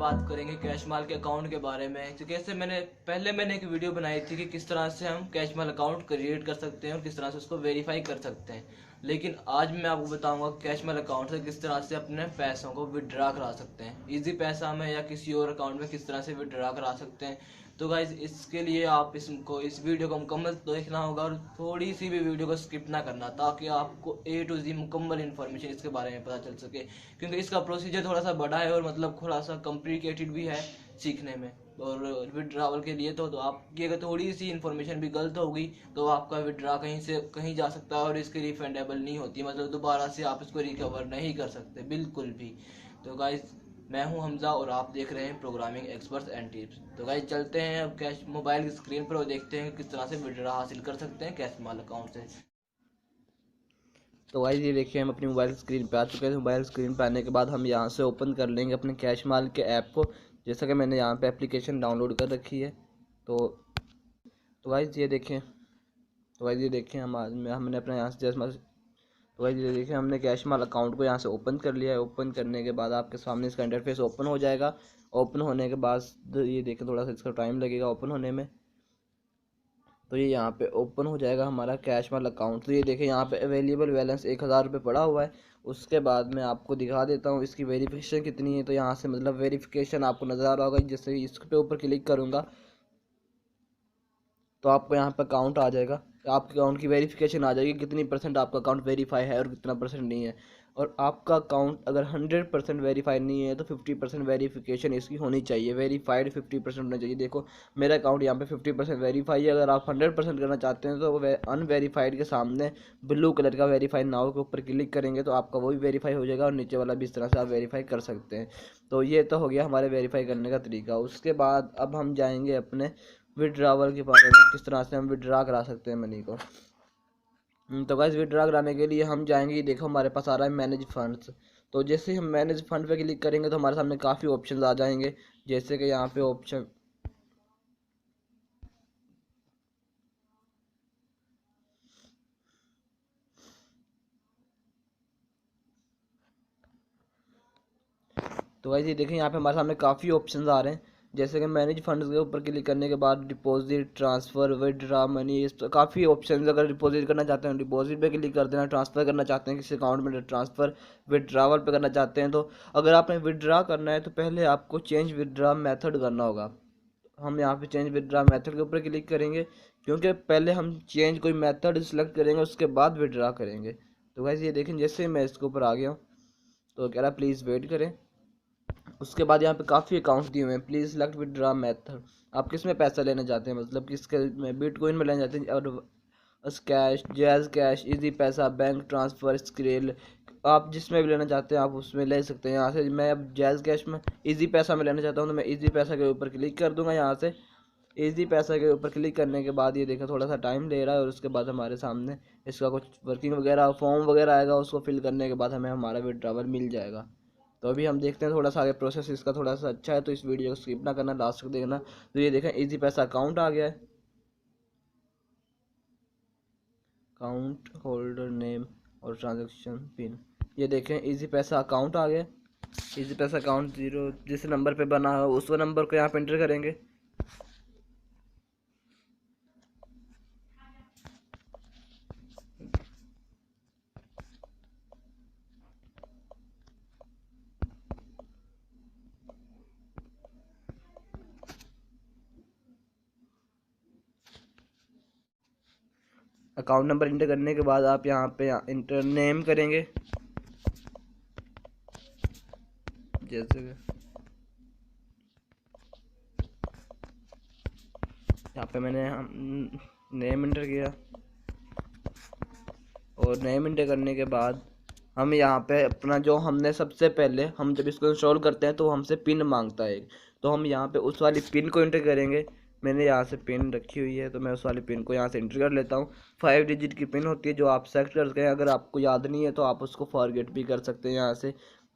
बात करेंगे कैश माल के अकाउंट के बारे में। तो कैसे मैंने एक वीडियो बनाई थी कि किस तरह से हम कैश माल अकाउंट क्रिएट कर सकते हैं और किस तरह से उसको वेरीफाई कर सकते हैं। लेकिन आज मैं आपको बताऊंगा कैश माल अकाउंट से किस तरह से अपने पैसों को विड्रॉ करा सकते हैं, इजी पैसा में या किसी और अकाउंट में किस तरह से विड्रॉ करा सकते हैं। तो गाइज इसके लिए आप इस वीडियो को मुकम्मल देखना होगा और थोड़ी सी भी वीडियो को स्किप ना करना, ताकि आपको ए टू जी मुकम्मल इन्फॉर्मेशन इसके बारे में पता चल सके। क्योंकि इसका प्रोसीजर थोड़ा सा बड़ा है और मतलब थोड़ा सा कॉम्प्लिकेटेड भी है सीखने में। और विड्रावल के लिए तो आपकी अगर थोड़ी सी इन्फॉर्मेशन भी गलत होगी तो आपका विड्रा कहीं से कहीं जा सकता है और इसकी रिफंडेबल नहीं होती, मतलब दोबारा से आप इसको रिकवर नहीं कर सकते बिल्कुल भी। तो गाइज मैं हूं हमजा और आप देख रहे हैं प्रोग्रामिंग एक्सपर्ट्स एंड टिप्स। तो गाइज चलते हैं अब कैश मोबाइल की स्क्रीन पर और देखते हैं किस तरह से विड्रा हासिल कर सकते हैं कैश माल अकाउंट से। तो गाइस ये देखिए हम अपनी मोबाइल स्क्रीन पे आ चुके हैं। मोबाइल स्क्रीन पे आने के बाद हम यहाँ से ओपन कर लेंगे अपने कैश माल के ऐप को। जैसा कि मैंने यहाँ पे एप्लीकेशन डाउनलोड कर रखी है। तो गाइस ये देखें हमने अपना यहाँ से तो गाइस ये देखें हमने कैश माल अकाउंट को यहाँ से ओपन कर लिया है। ओपन करने के बाद आपके सामने इसका इंटरफेस ओपन हो जाएगा। ओपन होने के बाद ये देखें थोड़ा सा इसका टाइम लगेगा ओपन होने में। तो ये यहाँ पे ओपन हो जाएगा हमारा कैश माल अकाउंट। तो ये देखें यहाँ पे अवेलेबल बैलेंस 1000 रुपये पड़ा हुआ है। उसके बाद मैं आपको दिखा देता हूँ इसकी वेरिफिकेशन कितनी है। तो यहाँ से मतलब वेरिफिकेशन आपको नज़र आ रहा होगा, जैसे इस पे ऊपर क्लिक करूँगा तो आपको यहाँ पर अकाउंट आ जाएगा। आपके अकाउंट की वेरिफिकेशन आ जाएगी, कितनी परसेंट आपका अकाउंट वेरीफाई है और कितना परसेंट नहीं है। और आपका अकाउंट अगर 100% वेरीफाई नहीं है तो 50% वेरिफिकेशन इसकी होनी चाहिए। वेरीफाइड 50% होना चाहिए। देखो मेरा अकाउंट यहाँ पे 50% वेरीफाई है। अगर आप 100% करना चाहते हैं तो अनवेरीफाइड के सामने ब्लू कलर का वेरीफाई नाउ के ऊपर क्लिक करेंगे तो आपका वो भी वेरीफाई हो जाएगा और नीचे वाला भी इस तरह से आप वेरीफाई कर सकते हैं। तो ये तो हो गया हमारे वेरीफाई करने का तरीका। उसके बाद अब हम जाएंगे अपने विड्रावल के बारे में, किस तरह से हम विड्रा करा सकते हैं मनी को। तो गाइस विड्रा कराने के लिए हम जाएंगे, देखो हमारे पास आ रहा है मैनेज फंड्स। तो जैसे हम मैनेज फंड पे क्लिक करेंगे तो हमारे सामने काफ़ी ऑप्शंस आ जाएंगे। जैसे कि यहाँ पे ऑप्शन तो गाइस ये देखें यहाँ पे हमारे सामने काफ़ी ऑप्शंस आ रहे हैं। जैसे कि मैनेज फंड्स के ऊपर क्लिक करने के बाद डिपॉजिट, ट्रांसफ़र, विड्रा मनी, इस काफ़ी ऑप्शंस। अगर डिपॉजिट करना चाहते हैं डिपॉजिट पे क्लिक कर देना, ट्रांसफ़र करना चाहते हैं किसी अकाउंट में ट्रांसफ़र, विड्रावल पे करना चाहते हैं। तो अगर आपने विड्रा करना है तो पहले आपको चेंज विड्रा मेथड करना होगा। हम यहाँ पे चेंज विड्रा मेथड के ऊपर क्लिक करेंगे, क्योंकि पहले हम चेंज कोई मेथड सेलेक्ट करेंगे उसके बाद विड्रा करेंगे। तो गाइस ये देखें जैसे मैं इसके ऊपर आ गया हूँ तो कह रहा प्लीज़ वेट करें। उसके बाद यहाँ पे काफ़ी अकाउंट दिए हुए हैं। प्लीज़ सेलेक्ट विड्रा मेथड, आप किस में पैसा लेना चाहते हैं, मतलब किसके में, बिटकॉइन में लेना चाहते हैं और कैश, जैज़ कैश, इजी पैसा, बैंक ट्रांसफ़र, स्क्रेल, आप जिसमें भी लेना चाहते हैं आप उसमें ले सकते हैं। यहाँ से मैं अब जैज़ कैश में, इजी पैसा में लेना चाहता हूँ तो मैं इजी पैसा के ऊपर क्लिक कर दूंगा। यहाँ से इजी पैसा के ऊपर क्लिक करने के बाद ये देखा थोड़ा सा टाइम ले रहा है और उसके बाद हमारे सामने इसका कुछ वर्किंग वगैरह फॉर्म वगैरह आएगा। उसको फिल करने के बाद हमें हमारा विड्रावल मिल जाएगा। तो अभी हम देखते हैं थोड़ा सा आगे प्रोसेस इसका थोड़ा सा अच्छा है, तो इस वीडियो को स्किप ना करना, लास्ट तक देखना। तो ये देखें इजी पैसा अकाउंट आ गया है, अकाउंट होल्डर नेम और ट्रांजेक्शन पिन। ये देखें इजी पैसा अकाउंट आ गया। इजी पैसा अकाउंट जीरो जिस नंबर पे बना हो उस नंबर को यहाँ पे एंटर करेंगे। अकाउंट नंबर इंटर करने के बाद आप यहाँ पे इंटर नेम करेंगे, जैसे यहाँ पे मैंने नेम इंटर किया। और नेम इंटर करने के बाद हम यहाँ पे अपना जो हमने सबसे पहले हम जब इसको इंस्टॉल करते हैं तो हमसे पिन मांगता है, तो हम यहाँ पे उस वाली पिन को इंटर करेंगे। मैंने यहाँ से पिन रखी हुई है तो मैं उस वाली पिन को यहाँ से इंटर कर लेता हूँ। 5 डिजिट की पिन होती है जो आप सेलेक्ट करते हैं। अगर आपको याद नहीं है तो आप उसको फॉरगेट भी कर सकते हैं यहाँ से।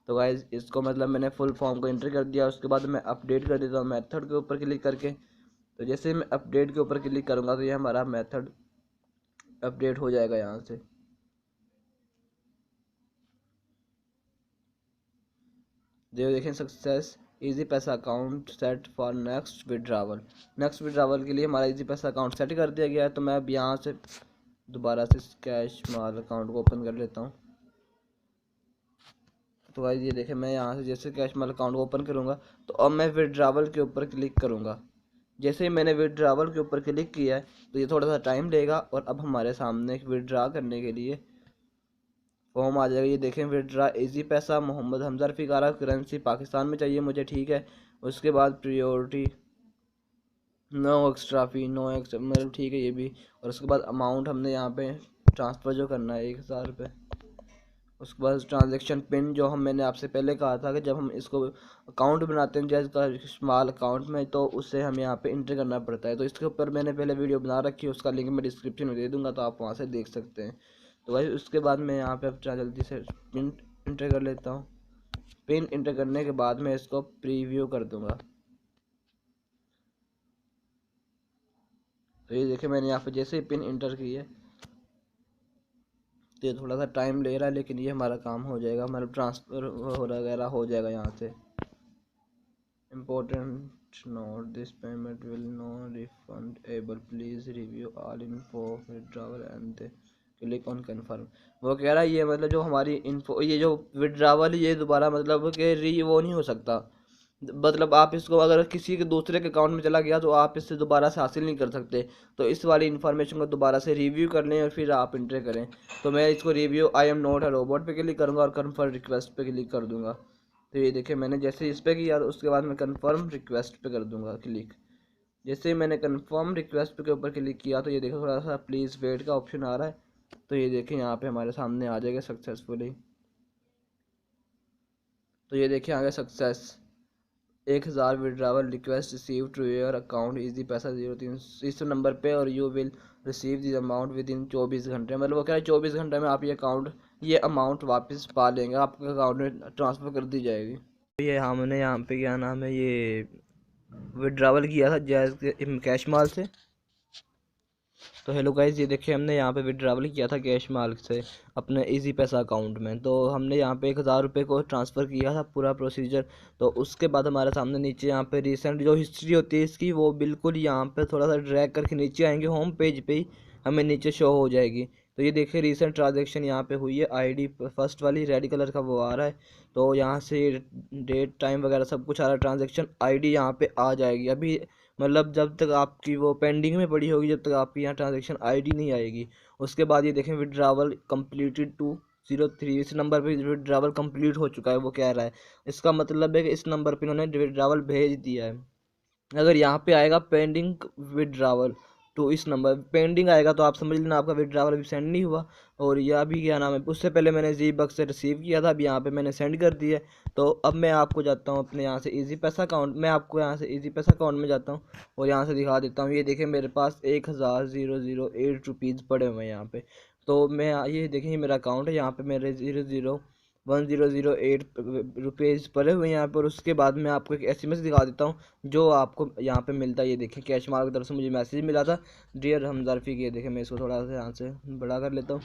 तो गाइस इसको मतलब मैंने फुल फॉर्म को इंटर कर दिया। उसके बाद मैं अपडेट कर देता हूँ मेथड के ऊपर क्लिक करके। तो जैसे मैं अपडेट के ऊपर क्लिक करूँगा तो ये हमारा मेथड अपडेट हो जाएगा। यहाँ से देखें सक्सेस इजी पैसा account set for next withdrawal. Next withdrawal के लिए हमारा इजी पैसा अकाउंट सेट कर दिया गया है। तो मैं अब यहाँ से दोबारा से कैश माल अकाउंट को ओपन कर लेता हूँ। तो गाइस ये देखें, मैं यहाँ से जैसे कैश माल अकाउंट को ओपन करूँगा तो अब मैं विड्रावल के ऊपर क्लिक करूँगा। जैसे ही मैंने विड्रावल के ऊपर क्लिक किया है तो ये थोड़ा सा टाइम लेगा और अब हमारे सामने विड्रा करने के लिए फॉर्म आ जाएगा। ये देखें, विड्रा इजी पैसा मोहम्मद हमजा रफ़ीक आ रहा है, करेंसी पाकिस्तान में चाहिए मुझे, ठीक है। उसके बाद प्रियोरिटी नो एक्स्ट्रा फ़ी, नो एक्स्ट्रा मतलब ठीक है ये भी। और उसके बाद अमाउंट हमने यहाँ पे ट्रांसफ़र जो करना है 1000 रुपये। उसके बाद ट्रांजैक्शन पिन जो मैंने आपसे पहले कहा था कि जब हम इसको अकाउंट बनाते हैं जैसे का स्मॉल अकाउंट में तो उससे हमें यहाँ पे इंटर करना पड़ता है। तो इसके ऊपर मैंने पहले वीडियो बना रखी है, उसका लिंक मैं डिस्क्रिप्शन में दे दूँगा, तो आप वहाँ से देख सकते हैं। तो भाई उसके बाद मैं यहाँ पे अब जल्दी से पिन इंटर कर लेता हूँ। पिन इंटर करने के बाद मैं इसको प्रीव्यू कर दूँगा। तो ये देखिए, मैंने यहाँ पे जैसे ही पिन इंटर की है तो ये थोड़ा सा टाइम ले रहा है, लेकिन ये हमारा काम हो जाएगा, मतलब ट्रांसफ़र हो वगैरह हो जाएगा यहाँ से। Important note, this payment will no refundable, please review all info withdrawal and click on confirm. वो कह रहा है ये मतलब जो हमारी इन्फो ये जो विड्रावल ये दोबारा मतलब कि वो नहीं हो सकता। मतलब आप इसको अगर किसी के दूसरे के अकाउंट में चला गया तो आप इससे दोबारा से हासिल नहीं कर सकते। तो इस वाली इन्फॉर्मेशन को दोबारा से रिव्यू कर लें और फिर आप इंटर करें। तो मैं इसको review I am not a robot पे क्लिक करूँगा और कन्फर्म रिक्वेस्ट पे क्लिक कर दूँगा। तो ये देखिए, मैंने जैसे इस पर किया तो उसके बाद मैं कन्फर्म रिक्वेस्ट पे कर दूँगा क्लिक। जैसे ही मैंने कन्फर्म रिक्वेस्ट के ऊपर क्लिक किया तो ये देखो थोड़ा सा प्लीज़ वेट का ऑप्शन आ रहा है। तो ये देखिए यहाँ पे हमारे सामने आ जाएगा सक्सेसफुली। तो ये देखिए आ गया success, 1000 withdrawal request receive to your account Easypaisa 03 इस नंबर पे और you will receive this amount within 24 घंटे। मतलब वो कह रहा है 24 घंटे में आप ये अमाउंट वापस पा लेंगे, आपके अकाउंट में ट्रांसफ़र कर दी जाएगी। तो ये हमने यहाँ पे क्या नाम है ये विड्रावल किया था जैज़ कैश माल से। तो हेलो गाइस, ये देखिए हमने यहाँ पे विड्रावल किया था कैश माल से अपने इजी पैसा अकाउंट में। तो हमने यहाँ पे 1000 रुपये को ट्रांसफ़र किया था पूरा प्रोसीजर। तो उसके बाद हमारे सामने नीचे यहाँ पे रिसेंट जो हिस्ट्री होती है इसकी वो बिल्कुल यहाँ पे थोड़ा सा ड्रैग करके नीचे आएंगे, होम पेज पे ही हमें नीचे शो हो जाएगी। तो ये देखिए रिसेंट ट्रांजेक्शन यहाँ पे हुई है, आईडी फर्स्ट वाली रेड कलर का वो आ रहा है। तो यहाँ से डेट टाइम वगैरह सब कुछ आ रहा है, ट्रांजेक्शन आईडी यहाँ पे आ जाएगी। अभी मतलब जब तक आपकी वो पेंडिंग में पड़ी होगी जब तक आपकी यहाँ ट्रांजेक्शन आईडी नहीं आएगी। उसके बाद ये देखें विड्रावल कंप्लीटेड टू 03 इस नंबर पे विड्रावल कंप्लीट हो चुका है वो कह रहा है। इसका मतलब है कि इस नंबर पे इन्होंने विड्रावल भेज दिया है। अगर यहाँ पे आएगा पेंडिंग विड्रावल तो इस नंबर पेंडिंग आएगा तो आप समझ लेना आपका विड्रावल अभी सेंड नहीं हुआ। और यह अभी क्या नाम है उससे पहले मैंने जी बक्स से रिसीव किया था, अभी यहाँ पे मैंने सेंड कर दिया है। तो अब मैं आपको जाता हूँ अपने यहाँ से इजी पैसा अकाउंट में, आपको यहाँ से इजी पैसा अकाउंट में जाता हूँ और यहाँ से दिखा देता हूँ। ये देखें मेरे पास 1008 रुपीज़ पड़े हुए हैं यहाँ पे। तो मैं ये देखें ये मेरा अकाउंट है, यहाँ पे मेरे 1008 रुपीज़ पड़े हुए हैं यहाँ पर। उसके बाद मैं आपको एक एसएमएस दिखा देता हूँ जो आपको यहाँ पे मिलता है। ये देखें कैश मार्क की तरफ से मुझे मैसेज मिला था, डियर हमजा रफ़ीक। ये देखें मैं इसको थोड़ा सा यहाँ से बड़ा कर लेता हूँ।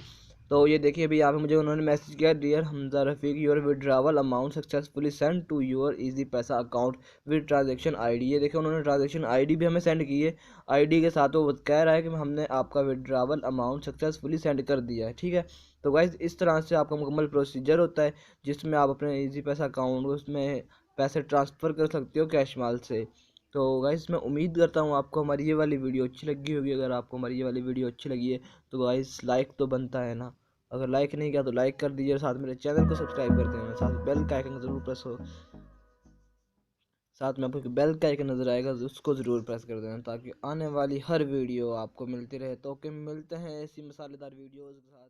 तो ये देखिए अभी यहाँ पे मुझे उन्होंने मैसेज किया, dear Hamza Rafiq your withdrawal amount successfully send to your Easypaisa account with transaction ID. ये देखिए उन्होंने ट्रांजेक्शन आईडी भी हमें सेंड की है, आईडी के साथ वो कह रहा है कि हमने आपका विड्रावल अमाउंट सक्सेसफुली सेंड कर दिया है, ठीक है। तो गाइस इस तरह से आपका मुकम्मल प्रोसीजर होता है जिसमें आप अपने इजी पैसा अकाउंट उसमें पैसे ट्रांसफ़र कर सकते हो कैश माल से। तो गाइस मैं उम्मीद करता हूँ आपको हमारी ये वाली वीडियो अच्छी लगी होगी। अगर आपको हमारी ये वाली वीडियो अच्छी लगी है तो गाइस लाइक तो बनता है ना, अगर लाइक नहीं किया तो लाइक कर दीजिए, साथ मेरे चैनल को सब्सक्राइब कर देना, साथ बेल का आइकन ज़रूर प्रेस हो, साथ में आपको बेल का आइकन नज़र आएगा उसको ज़रूर प्रेस कर देना ताकि आने वाली हर वीडियो आपको मिलती रहे। तो कि मिलते हैं ऐसी मसालेदार वीडियोज़ के साथ।